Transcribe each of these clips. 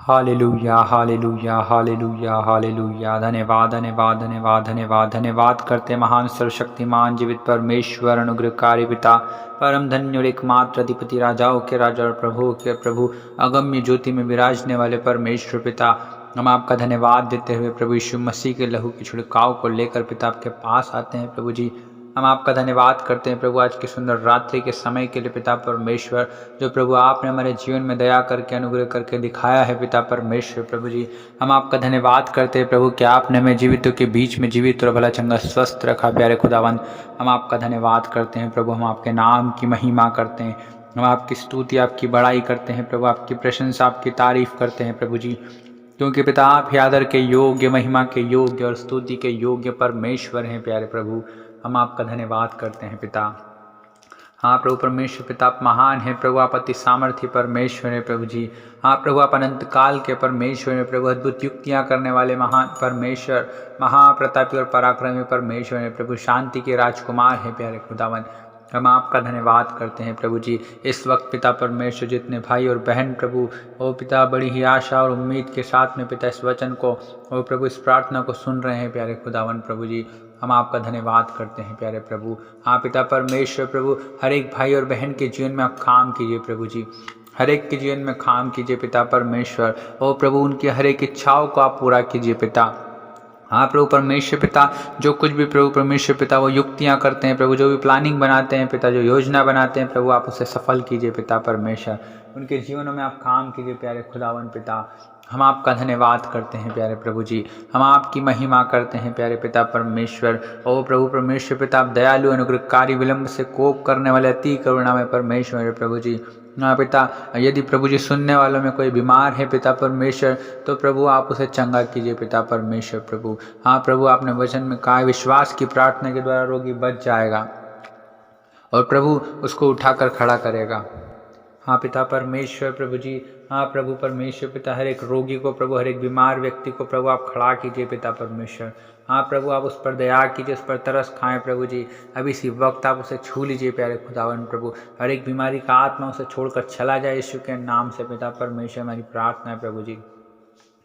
Hallelujah hallelujah hallelujah hallelujah. धन्यवाद धन्यवाद धन्यवाद धन्यवाद धन्यवाद करते महान सर्वशक्तिमान जीवित परमेश्वर अनुग्रहकारी पिता परम धन्य और एकमात्र अधिपति राजाओं के राजा और प्रभुओं के प्रभु अगम्य ज्योति में विराजने वाले परमेश्वर पिता, हम आपका धन्यवाद देते हुए प्रभु यीशु मसीह के लहू के छिड़काव को लेकर पिता आपके पास आते हैं। प्रभु जी हम आपका धन्यवाद करते हैं प्रभु आज की सुंदर रात्रि के समय के लिए पिता परमेश्वर, जो प्रभु आपने हमारे जीवन में दया करके अनुग्रह करके दिखाया है पिता परमेश्वर। प्रभु जी हम आपका धन्यवाद करते हैं प्रभु कि आपने हमें जीवितों के बीच में जीवित और भला चंगा स्वस्थ रखा। प्यारे खुदावन हम आपका धन्यवाद करते हैं प्रभु, हम आपके नाम की महिमा करते हैं, हम आपकी स्तुति आपकी बड़ाई करते हैं प्रभु, आपकी प्रशंसा आपकी तारीफ करते हैं प्रभु जी, क्योंकि पिता आप ही आदर के योग्य, महिमा के योग्य और स्तुति के योग्य परमेश्वर हैं। प्यारे प्रभु हम आपका धन्यवाद करते हैं पिता। हाँ प्रभु परमेश्वर पिता आप महान हैं प्रभु, आप अति सामर्थ्य परमेश्वर हैं प्रभु जी। हाँ प्रभु आप अनंत काल के परमेश्वर हैं प्रभु, अद्भुत युक्तियाँ करने वाले महान परमेश्वर, महाप्रतापी और पराक्रमी परमेश्वर हैं प्रभु, शांति के राजकुमार हैं प्यारे खुदावन। हम आपका धन्यवाद करते हैं प्रभु जी। इस वक्त पिता परमेश्वर जितने भाई और बहन प्रभु ओ पिता बड़ी ही आशा और उम्मीद के साथ में पिता इस वचन को ओ प्रभु इस प्रार्थना को सुन रहे हैं प्यारे खुदावन प्रभु जी, हम आपका धन्यवाद करते हैं प्यारे प्रभु। हाँ पिता परमेश्वर प्रभु हर एक भाई और बहन के जीवन में आप काम कीजिए प्रभु जी, हर एक के जीवन में काम कीजिए पिता परमेश्वर। ओ प्रभु उनकी हर एक इच्छाओं को आप पूरा कीजिए पिता। हाँ प्रभु परमेश्वर पिता जो कुछ भी प्रभु परमेश्वर पिता वो युक्तियाँ करते हैं प्रभु, जो भी प्लानिंग बनाते हैं पिता, जो योजना बनाते हैं प्रभु, आप उसे सफल कीजिए पिता परमेश्वर, उनके जीवनों में आप काम कीजिए प्यारे खुदावन पिता। हम आपका धन्यवाद करते हैं प्यारे प्रभु जी, हम आपकी महिमा करते हैं प्यारे पिता परमेश्वर। ओ प्रभु परमेश्वर पिता आप दयालु अनुग्रहकारी विलंब से कोप करने वाले अति करुणामय परमेश्वर है प्रभु जी। हाँ पिता यदि प्रभु जी सुनने वालों में कोई बीमार है पिता परमेश्वर, तो प्रभु आप उसे चंगा कीजिए पिता परमेश्वर प्रभु। हाँ प्रभु आपने वचन में कहा विश्वास की प्रार्थना के द्वारा रोगी बच जाएगा और प्रभु उसको उठाकर खड़ा करेगा। हाँ पिता परमेश्वर प्रभु जी, हाँ प्रभु परमेश्वर पिता हर एक रोगी को प्रभु, हर एक बीमार व्यक्ति को प्रभु आप खड़ा कीजिए पिता परमेश्वर। हाँ प्रभु आप उस पर दया कीजिए, उस पर तरस खाएं प्रभु जी, अभी इसी वक्त आप उसे छू लीजिए प्यारे खुदावन प्रभु, हर एक बीमारी का आत्मा उसे छोड़कर चला जाए यीशु के नाम से पिता परमेश्वर हमारी प्रार्थना है प्रभु जी।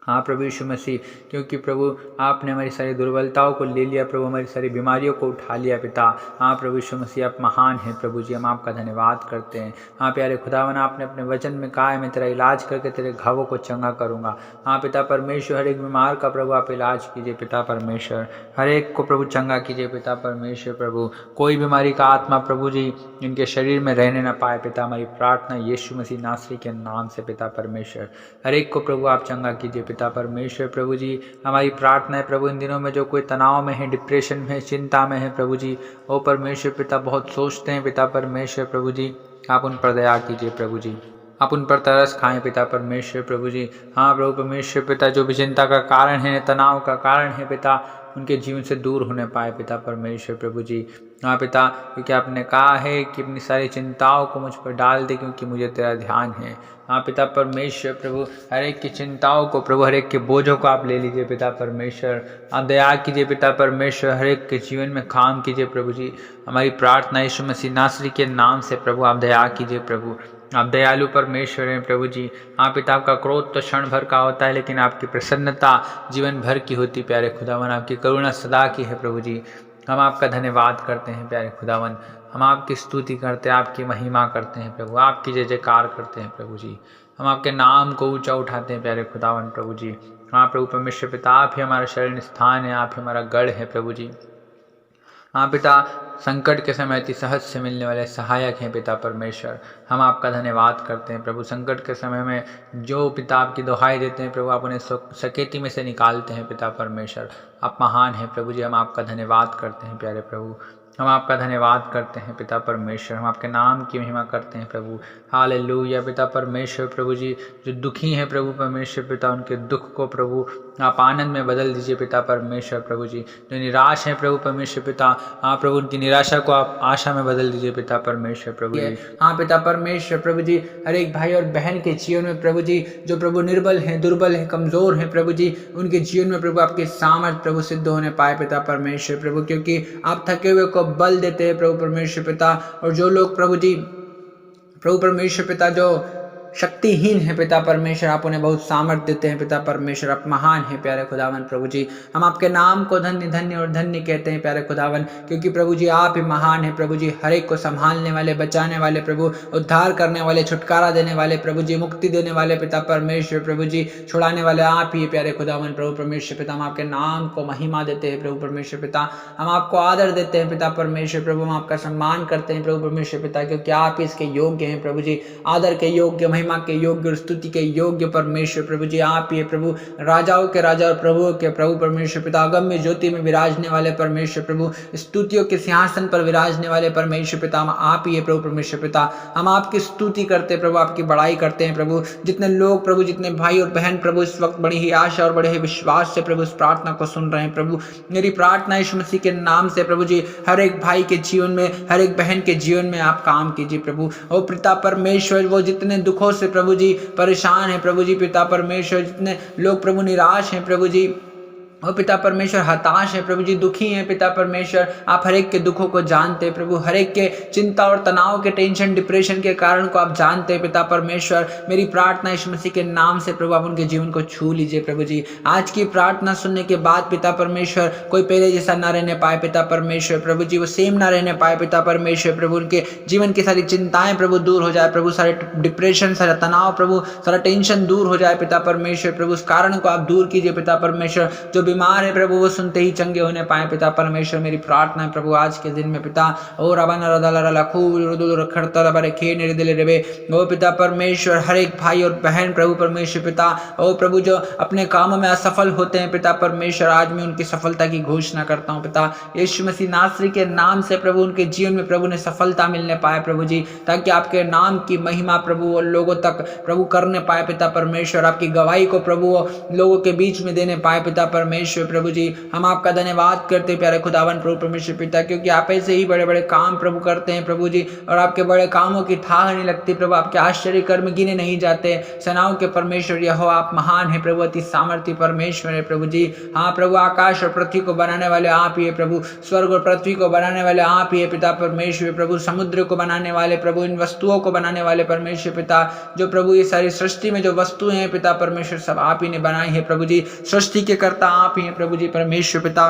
हाँ प्रभु यीशु मसीह, क्योंकि प्रभु आपने हमारी सारी दुर्बलताओं को ले लिया प्रभु, हमारी सारी बीमारियों को उठा लिया पिता। हाँ प्रभु यीशु मसीह आप महान हैं प्रभु जी, हम आपका धन्यवाद करते हैं। हाँ प्यारे खुदावन आपने अपने वचन में कहा है मैं तेरा इलाज करके तेरे घावों को चंगा करूँगा। हाँ पिता परमेश्वर हर एक बीमार का प्रभु आप इलाज कीजिए पिता परमेश्वर, हर एक को प्रभु चंगा कीजिए पिता परमेश्वर प्रभु, कोई बीमारी का आत्मा प्रभु जी इनके शरीर में रहने न पाए पिता, हमारी प्रार्थना यीशु मसीह नासरी के नाम से पिता परमेश्वर, हर एक को प्रभु आप चंगा कीजिए पिता परमेश्वर प्रभु जी। हमारी प्रार्थना है प्रभु इन दिनों में जो कोई तनाव में है, डिप्रेशन में है, चिंता में है प्रभु जी, ओ परमेश्वर पिता बहुत सोचते हैं पिता परमेश्वर प्रभु जी, आप उन पर दया कीजिए प्रभु जी, आप उन पर तरस खाएं पिता परमेश्वर प्रभु जी। हाँ प्रभु परमेश्वर पिता जो भी चिंता का कारण है, तनाव का कारण है पिता, उनके जीवन से दूर होने पाए पिता परमेश्वर प्रभु जी। हाँ पिता क्योंकि आपने कहा है कि अपनी सारी चिंताओं को मुझ पर डाल दे क्योंकि मुझे तेरा ध्यान है। हाँ पिता परमेश्वर प्रभु हर एक की चिंताओं को प्रभु, हर एक के बोझों को आप ले लीजिए पिता परमेश्वर, आप दया कीजिए पिता परमेश्वर, हर एक के जीवन में काम कीजिए प्रभु जी। हमारी प्रार्थना यीशु मसीह नासरी के नाम से प्रभु आप दया कीजिए प्रभु, आप दयालु परमेश्वर हैं प्रभु जी। हाँ पिता आपका क्रोध तो क्षण भर का होता है लेकिन आपकी प्रसन्नता जीवन भर की होती प्यारे खुदावन, आपकी करुणा सदा की है प्रभु जी। हम आपका धन्यवाद करते हैं प्यारे खुदावन, हम आपकी स्तुति करते हैं, आपकी महिमा करते हैं प्रभु, आपकी जय जयकार करते हैं प्रभु जी, हम आपके नाम को ऊंचा उठाते हैं प्यारे खुदावन प्रभु जी। हाँ प्रभु परमेश्वर पिता आप ही हमारा शरण स्थान है, आप ही हमारा गढ़ है प्रभु जी। हाँ पिता संकट के समय अति सहज से मिलने वाले सहायक हैं पिता परमेश्वर, हम आपका धन्यवाद करते हैं प्रभु। संकट के समय में जो पिता आपकी दुहाई देते हैं प्रभु, आप उन्हें सकेती में से निकालते हैं पिता परमेश्वर, आप महान हैं प्रभु जी। हम आपका धन्यवाद करते हैं प्यारे प्रभु, हम आपका धन्यवाद करते हैं पिता परमेश्वर, हम आपके नाम की महिमा करते हैं प्रभु। हालेलुया पिता परमेश्वर प्रभु जी, जो दुखी हैं प्रभु परमेश्वर पिता उनके दुख को प्रभु आप आनंद में बदल दीजिए पिता परमेश्वर प्रभु जी। जो निराश हैं प्रभु परमेश्वर पिता, हाँ प्रभु उनकी निराशा को आप आशा में बदल दीजिए पिता परमेश्वर प्रभु जी। हाँ पिता परमेश्वर प्रभु जी हर एक भाई और बहन के जीवन में प्रभु जी जो प्रभु निर्बल हैं, दुर्बल हैं, कमजोर हैं प्रभु जी, उनके जीवन में प्रभु आपके सामर्थ प्रभु सिद्ध होने पाए पिता परमेश्वर प्रभु, क्योंकि आप थके हुए को बल देते हैं प्रभु परमेश्वर पिता। और जो लोग प्रभु जी प्रभु परमेश्वर पिता जो शक्तिहीन है पिता परमेश्वर, आप उन्हें बहुत सामर्थ्य देते हैं पिता परमेश्वर, आप महान हैं प्यारे खुदावन प्रभु जी। हम आपके नाम को धन्य धन्य और धन्य कहते हैं प्यारे खुदावन, क्योंकि प्रभु जी आप ही महान हैं प्रभु जी, हर एक को संभालने वाले, बचाने वाले प्रभु, उद्धार करने वाले, छुटकारा देने वाले प्रभु जी, मुक्ति देने वाले पिता परमेश्वर प्रभु जी, छुड़ाने वाले आप ही प्यारे खुदावन प्रभु परमेश्वर पिता। हम आपके नाम को महिमा देते हैं प्रभु परमेश्वर पिता, हम आपको आदर देते हैं पिता परमेश्वर प्रभु, हम आपका सम्मान करते हैं प्रभु परमेश्वर पिता, क्योंकि आप इसके योग्य हैं प्रभु जी, आदर के योग्य, महिमा के योग्य और स्तुति के योग्य परमेश्वर प्रभु जी। आप ही प्रभु, राजाओं के राजा और प्रभुओं के प्रभु परमेश्वर पिता, अगम्य ज्योति में विराजने वाले परमेश्वर प्रभु, स्तुतियों के सिंहासन पर विराजने वाले परमेश्वर पिता, आप ही प्रभु परमेश्वर पिता। हम आपकी स्तुति करते प्रभु, आपकी बड़ाई करते हैं प्रभु। जितने लोग प्रभु, जितने भाई और बहन प्रभु इस वक्त बड़ी ही आशा और बड़े ही विश्वास से प्रभु इस प्रार्थना को सुन रहे हैं प्रभु, मेरी प्रार्थना यीशु मसीह के नाम से प्रभु जी, हर एक भाई के जीवन में, हर एक बहन के जीवन में आप काम कीजिए प्रभु। ओ पिता परमेश्वर, वो जितने दुखों से प्रभु जी परेशान है प्रभु जी, पिता परमेश्वर, जितने लोग प्रभु निराश हैं प्रभु जी, ओ पिता परमेश्वर हताश है प्रभु जी, दुखी है पिता परमेश्वर, आप हर एक के दुखों को जानते हैं प्रभु, हर एक के चिंता और तनाव के, टेंशन, डिप्रेशन के कारण को आप जानते हैं पिता परमेश्वर। मेरी प्रार्थना यीशु मसीह के नाम से प्रभु आप उनके जीवन को छू लीजिए प्रभु जी। आज की प्रार्थना सुनने के बाद पिता परमेश्वर कोई पहले जैसा ना रहने पाए पिता परमेश्वर प्रभु जी, वो सेम ना रहने पाए पिता परमेश्वर प्रभु, उनके जीवन की सारी चिंताएं प्रभु दूर हो जाए प्रभु, सारे डिप्रेशन, सारा तनाव प्रभु, सारा टेंशन दूर हो जाए पिता परमेश्वर प्रभु, उस कारण को आप दूर कीजिए पिता परमेश्वर। जो बीमार है प्रभु वो सुनते ही चंगे होने पाए पिता परमेश्वर। मेरी प्रार्थना है प्रभु आज के दिन में पिता, ओ रबाना रदाला लखू रुदुल रखड़ता रबारे खे नेरे दिले रेबे, ओ पिता परमेश्वर, हर एक भाई और बहन प्रभु परमेश्वर पिता, ओ प्रभु जो अपने कामों में असफल होते हैं पिता परमेश्वर, आज मैं उनकी सफलता की घोषणा करता हूँ पिता, यीशु मसीह नासरी के नाम से प्रभु उनके जीवन में प्रभु ने सफलता मिलने पाए प्रभु जी, ताकि आपके नाम की महिमा प्रभु वो लोगों तक प्रभु करने पाए पिता परमेश्वर, आपकी गवाही को प्रभु वो लोगों के बीच में देने पाए पिता परमेश्वर प्रभु जी। हम आपका धन्यवाद करते प्यारे खुदावन प्रभु परमेश्वर पिता, क्योंकि आप ऐसे ही बड़े बड़े काम प्रभु करते हैं प्रभु जी, और आपके बड़े कामों की थाह नहीं लगती प्रभु, आपके आश्चर्य कर्म गिने नहीं जाते। सेनाओं के परमेश्वर यहोवा आप महान है प्रभु, अति सामर्थ्य परमेश्वर है प्रभु जी। हाँ प्रभु, आकाश और पृथ्वी को बनाने वाले आप ही है प्रभु, स्वर्ग और पृथ्वी को बनाने वाले आप ही है पिता परमेश्वर प्रभु, समुद्र को बनाने वाले प्रभु, इन वस्तुओं को बनाने वाले परमेश्वर पिता, जो प्रभु ये सारी सृष्टि में जो वस्तुएं हैं पिता परमेश्वर सब आप ही ने बनाई है प्रभु जी, सृष्टि के कर्ता आप ही हैं प्रभु जी परमेश्वर पिता।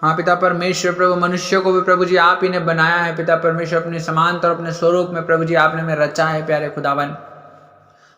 हाँ पिता परमेश्वर प्रभु, मनुष्यों को भी प्रभु जी आप ही ने बनाया है पिता परमेश्वर, अपने समांतर और अपने स्वरूप में प्रभु जी आपने में रचा है प्यारे खुदावन।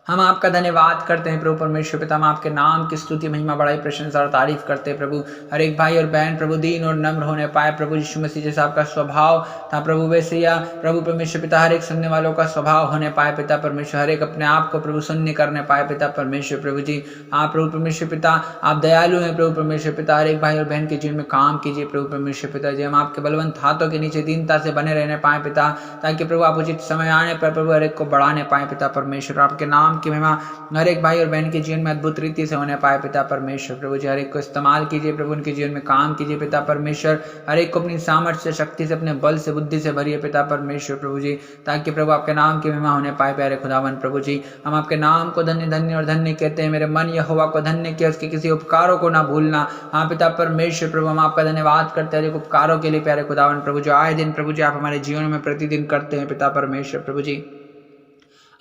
हम आपका धन्यवाद करते हैं प्रभु परमेश्वर पिता, हम आपके नाम की स्तुति महिमा बड़ाई प्रशंसा और तारीफ करते हैं प्रभु। हर एक भाई और बहन प्रभु दीन और नम्र होने पाए प्रभु, यीशु मसीह जैसा आपका स्वभाव था प्रभु वैसे या प्रभु परमेश्वर पिता हर एक सुनने वालों का स्वभाव होने पाए पिता परमेश्वर, हर एक अपने आप को प्रभु शून्य करने पाए पिता परमेश्वर प्रभु जी। हाँ प्रभु परमेश्वर पिता, आप दयालु हैं प्रभु परमेश्वर पिता, हर एक भाई और बहन के जीवन में काम कीजिए प्रभु परमेश्वर पिता जी। हम आपके बलवंत हाथों के नीचे दीनता से बने रहने पाए पिता, ताकि प्रभु आप उचित समय आने पर प्रभु हर एक को बढ़ाने पाए पिता परमेश्वर, आपके नाम की महिमा हर एक भाई और बहन के जीवन में अद्भुत रीति से होने पाए पिता परमेश्वर प्रभु जी। हर एक को इस्तेमाल कीजिए प्रभु, उनके जीवन में काम कीजिए पिता परमेश्वर, हर एक को अपनी सामर्थ्य से, शक्ति से, अपने बल से, बुद्धि से भरिए पिता परमेश्वर प्रभु जी, ताकि प्रभु आपके नाम की महिमा होने पाए प्यारे खुदावन प्रभु जी। हम आपके नाम को धन्य धन्य और धन्य कहते हैं। मेरे मन यहोवा को धन्य किया, उसके किसी उपकारों को ना भूलना। हाँ पिता परमेश्वर प्रभु, हम आपका धन्यवाद करते हैं उपकारों के लिए प्यारे खुदावन प्रभु, जो आए दिन प्रभु जी आप हमारे जीवन में प्रतिदिन करते हैं पिता परमेश्वर प्रभु जी।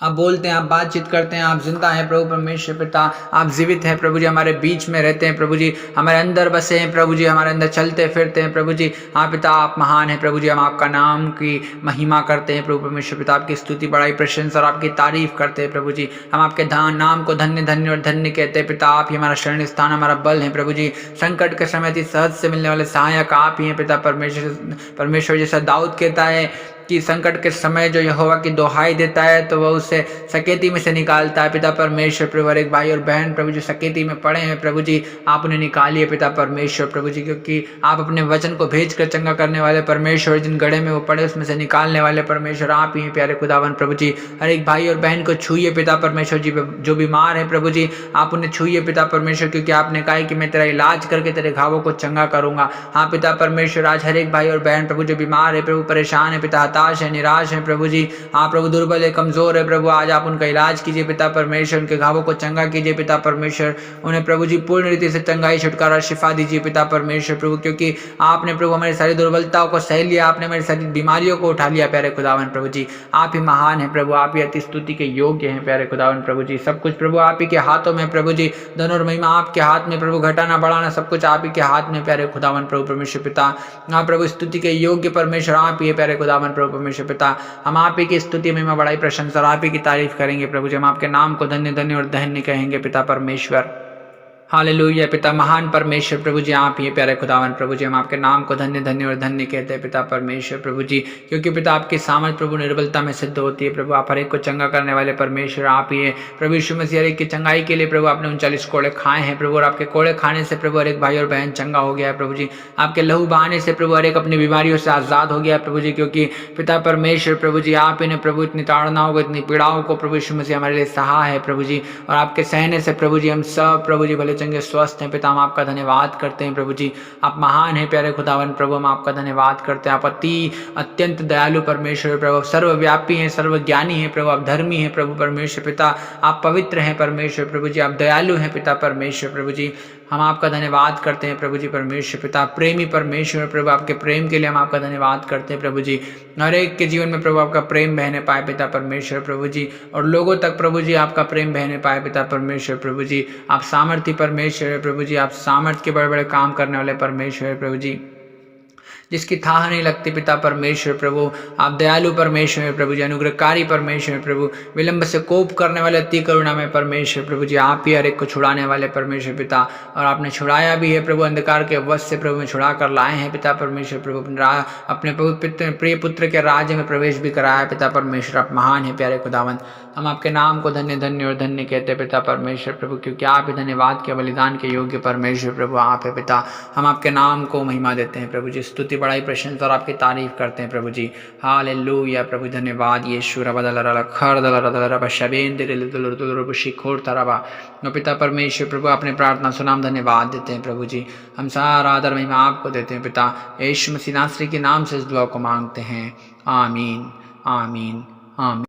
आप बोलते हैं, आप बातचीत करते हैं, आप जिंदा हैं प्रभु परमेश्वर पिता, आप जीवित हैं प्रभु जी, हमारे बीच में रहते हैं प्रभु जी, हमारे अंदर बसे हैं प्रभु जी, हमारे अंदर चलते फिरते हैं प्रभु जी। हाँ पिता, आप महान हैं प्रभु जी, हम आपका नाम की महिमा करते हैं प्रभु परमेश्वर पिता, आपकी स्तुति बड़ाई प्रशंसा और आपकी तारीफ करते हैं प्रभु जी। हम आपके नाम को धन्य धन्य और धन्य कहते हैं पिता, आप ही हमारा शरण स्थान, हमारा बल है प्रभु जी। संकट के समय अति सहज से मिलने वाले सहायक आप ही हैं पिता परमेश्वर। जैसा दाऊद कहता है कि संकट के समय जो यहोवा की दोहाई देता है तो वह उसे सकेती में से निकालता है पिता परमेश्वर प्रभु। एक भाई और बहन प्रभु जो सकेती में पड़े हैं प्रभु जी, आप उन्हें निकालिए पिता परमेश्वर प्रभु जी, क्योंकि आप अपने वचन को भेज कर चंगा करने वाले परमेश्वर, जिन गड़े में वो पड़े उसमें से निकालने वाले परमेश्वर आप ही हैं प्यारे खुदावन प्रभु जी। हर एक भाई और बहन को छूइए पिता परमेश्वर जी, जो बीमार है प्रभु जी आप उन्हें छूइए पिता परमेश्वर, क्योंकि आपने कहा कि मैं तेरा इलाज करके तेरे घावों को चंगा करूंगा। हाँ पिता परमेश्वर, आज हर एक भाई और बहन प्रभु जो बीमार है प्रभु, परेशान है पिता, हताश है, निराश है प्रभु जी। हाँ प्रभु, दुर्बल है, कमज़ोर है प्रभु, आज आप उनका इलाज कीजिए पिता परमेश्वर, उनके घावों को चंगा कीजिए पिता परमेश्वर, उन्हें प्रभु जी पूर्ण रीति से चंगाई, छुटकारा, शिफा दीजिए पिता परमेश्वर प्रभु, क्योंकि आपने प्रभु हमारी सारी दुर्बलताओं को सह लिया, आपने हमारी सारी बीमारियों को उठा लिया प्यारे खुदावन प्रभु जी। आप ही महान है प्रभु, आप ही अति स्तुति के योग्य हैं प्यारे खुदावन प्रभु जी। सब कुछ प्रभु आप ही के हाथों में प्रभु जी, धन और महिमा आपके हाथ में प्रभु, घटाना बढ़ाना सब कुछ आप ही के हाथ में प्यारे खुदावन प्रभु परमेश्वर पिता। हाँ प्रभु, स्तुति के योग्य परमेश्वर आप ही है प्यारे खुदावन प्रभु परमेश्वर पिता। हम आप ही की स्तुति, महिमा, बड़ाई, प्रशंसा और आप ही की तारीफ करेंगे प्रभु जी। हम आपके नाम को धन्य धन्य और धन्य कहेंगे पिता परमेश्वर। हालेलुया पिता महान परमेश्वर प्रभु जी, आप ही प्यारे खुदावन प्रभु जी। हम आपके नाम को धन्य धन्य और धन्य कहते हैं पिता परमेश्वर प्रभु जी, क्योंकि पिता आपकी सामर्थ प्रभु निर्बलता में सिद्ध होती है प्रभु। आप हर एक को चंगा करने वाले परमेश्वर आप ही है प्रभु। यीशु मसीह हर एक की चंगाई के लिए प्रभु आपने 39 कोड़े खाए हैं प्रभु, और आपके कोड़े खाने से प्रभु हर एक भाई और बहन चंगा हो गया है प्रभु जी। आपके लहू बहाने से प्रभु हर एक अपनी बीमारियों से आज़ाद हो गया है प्रभु जी, क्योंकि पिता परमेश्वर प्रभु जी आप ही ने प्रभु इतनी ताड़नाओं को, इतनी पीड़ाओं को प्रभु यीशु मसीह हमारे लिए सहा है प्रभु जी, और आपके सहने से प्रभु जी हम सब प्रभु जी भले चंगे स्वस्थ हैं पिता। हम आपका धन्यवाद करते हैं प्रभु जी। आप महान हैं प्यारे खुदावन प्रभु, हम आपका धन्यवाद करते हैं। आप अत्यंत दयालु परमेश्वर प्रभु, सर्वव्यापी हैं, सर्वज्ञानी हैं प्रभु, आप धर्मी हैं प्रभु परमेश्वर पिता, आप पवित्र हैं परमेश्वर प्रभु जी, आप दयालु हैं पिता परमेश्वर प्रभु जी। हम आपका धन्यवाद करते हैं प्रभु जी परमेश्वर पिता, प्रेमी परमेश्वर प्रभु, आपके प्रेम के लिए हम आपका धन्यवाद करते हैं प्रभु जी। हर एक के जीवन में प्रभु आपका प्रेम बहने पाए पिता परमेश्वर प्रभु जी, और लोगों तक प्रभु जी आपका प्रेम बहने पाए पिता परमेश्वर प्रभु जी। आप सामर्थ्य परमेश्वर प्रभु जी, आप सामर्थ्य के बड़े बड़े काम करने वाले परमेश्वर प्रभु जी, जिसकी थाह नहीं लगती पिता परमेश्वर प्रभु। आप दयालु परमेश्वर प्रभु जी, अनुग्रहकारी परमेश्वर प्रभु, विलंब से कोप करने वाले अति करुणा में परमेश्वर प्रभु जी, आप ही हर एक को छुड़ाने वाले परमेश्वर पिता। और आपने छुड़ाया भी है प्रभु, अंधकार के वश से प्रभु में छुड़ा कर लाए हैं पिता परमेश्वर प्रभु, अपने प्रिय पुत्र के राज्य में प्रवेश भी कराया पिता परमेश्वर। आप महान है प्यारे खुदावंत, हम आपके नाम को धन्य धन्य और धन्य कहते हैं पिता परमेश्वर प्रभु, क्योंकि आप ही धन्यवाद के बलिदान के योग्य परमेश्वर प्रभु आप है पिता। हम आपके नाम को महिमा देते हैं प्रभु जी, स्तुति, बड़ाई, प्रशंसा और आपकी तारीफ करते हैं प्रभु जी। हालेलुया प्रभु, धन्यवाद यीशु पिता परमेश्वर प्रभु, अपने प्रार्थना सुनाम धन्यवाद देते हैं प्रभु जी। हम सारा आदर महिमा आपको देते हैं पिता, यीशु मसीह नासरी के नाम से इस दुआ को मांगते हैं, आमीन आमीन आमीन।